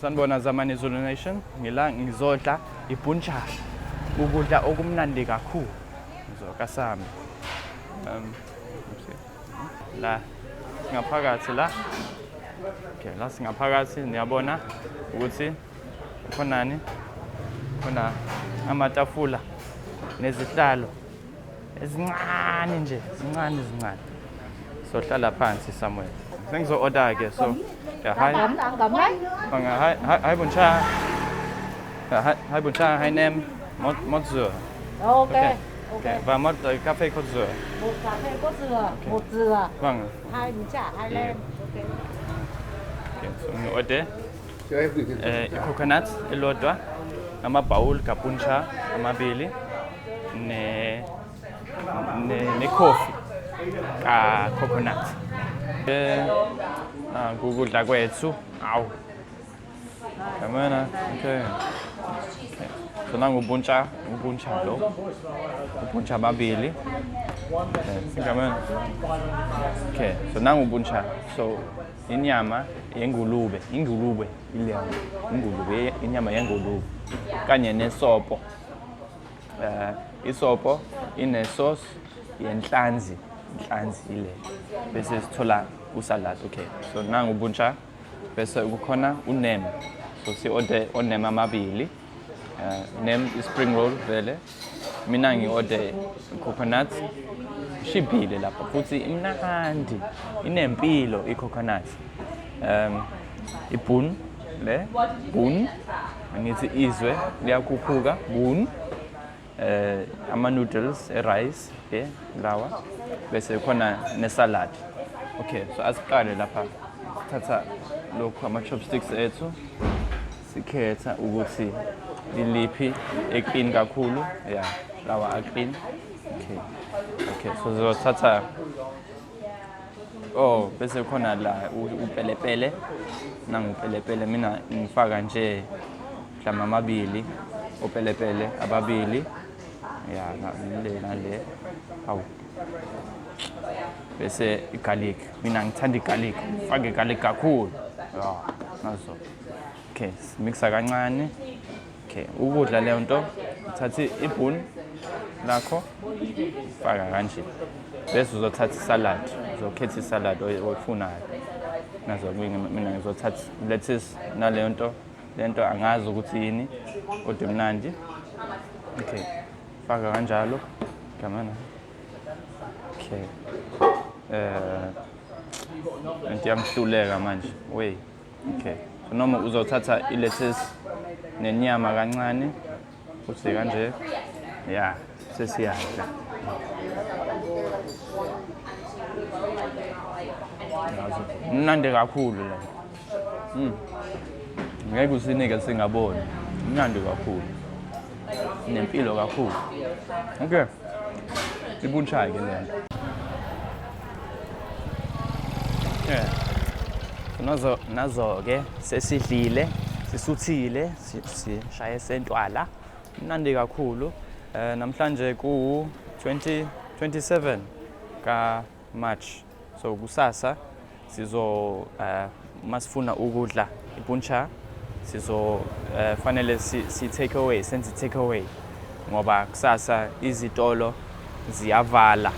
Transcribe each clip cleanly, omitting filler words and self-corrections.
Sanibona zamani Zulu Nation, ngizodla i-Bun Cha, ukudla okumnandi kakhulu kasami. La ngaphakathi la. Okay, la singaphakathi niyabona ukuthi khonani? Khona amatafula nezihlalo ezincane nje, zincane. Sohlala phansi somewhere. Sengizo-order ke so. Yeah, hi. Hi Bun Cha. Hi Bun Cha, hi name. Một dừa. Ok. Và một cà phê cốt dừa. Một cà phê cốt dừa, một dừa. Vâng. Hai bún chả, hai lem. Okay, so ngi-order i-coconut elodwa, ama-bowl ka-Bun Cha amabili, ne-coffee ka-coconut. Kukudla kwethu. Awu. Yabona? Okay. So nangu Bun Cha lo. Bun Cha mabili. Singabona. Okay, so nangu Bun Cha. So inyama yengulube ile ingulube, inyama yengulube kanye nesopo. Isopo ine sauce yenhlanzi ile. Bese sithola usalad. Okay, so nangu Bun Cha bese kukhona unem. So si-order onem amabili. Nem spring roll vele. Mina ngi-order coconut. Shibhile lapha futhi imnandi. Inempilo i-coconut. I-bun le bun angithi izwe liyakhuphuka bun. Ama-noodles e-rice lawa bese khona ne-salad. Okay, so asiqale lapha thatha lokhu ama-chopsticks ethu sikhetha ukuthi liliphi e-clean kakhulu. Yeah, lawa a-clean. Okay, so sizothatha bese khona la upelepele. Nangu upelepele mina ngifaka nje mhlawumbe amabili upelepele ababili. Yeah, nale. Hawu. Bese i-garlic. Mina ngithanda i-garlic. Fake i-garlic kakhulu. Yeah, nazo. Okay, mixa kancane. Okay, ukudla leyo nto uthatha i-bun lakho faka kanje. Bese uzothatha i-salad. Uzokhetha i-salad oyifunayo. Nazo mina ngizothatha lettuce naleyo nto. Lento angazi ukuthi yini kodwa imnandi. Okay. Faka kanjalo. Kamana. Okay. Ngiyamhluleka manje. Wey. Okay. So noma uzothatha i-lettuce nenyama kancane uthi kanje. Yeah, sesiyadla. Mnandi kakhulu la. Ngeke usinike singaboni. Mnandi kakhulu. Nempilo kakhulu. Okay. I-Bun Cha ke lento. Yeah. Nazo ke sesidlile, sisuthile, sishaye sentwala. Mnandi kakhulu. Namhlanje ku 27 ka March. So kusasa sizo masifuna ukudla i-Bun Cha sizo fanele si take away, senze take away ngoba kusasa izitolo ziyavala.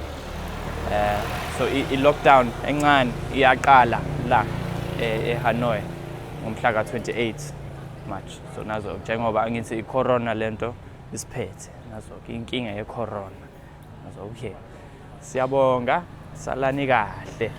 So i-lockdown encane iyaqala la eHanoi ngomhla ka 28 March. So nazo njengoba angithi i-corona lento isiphethe nazo inkinga ye-corona. Nazo okay. Siyabonga, salani kahle.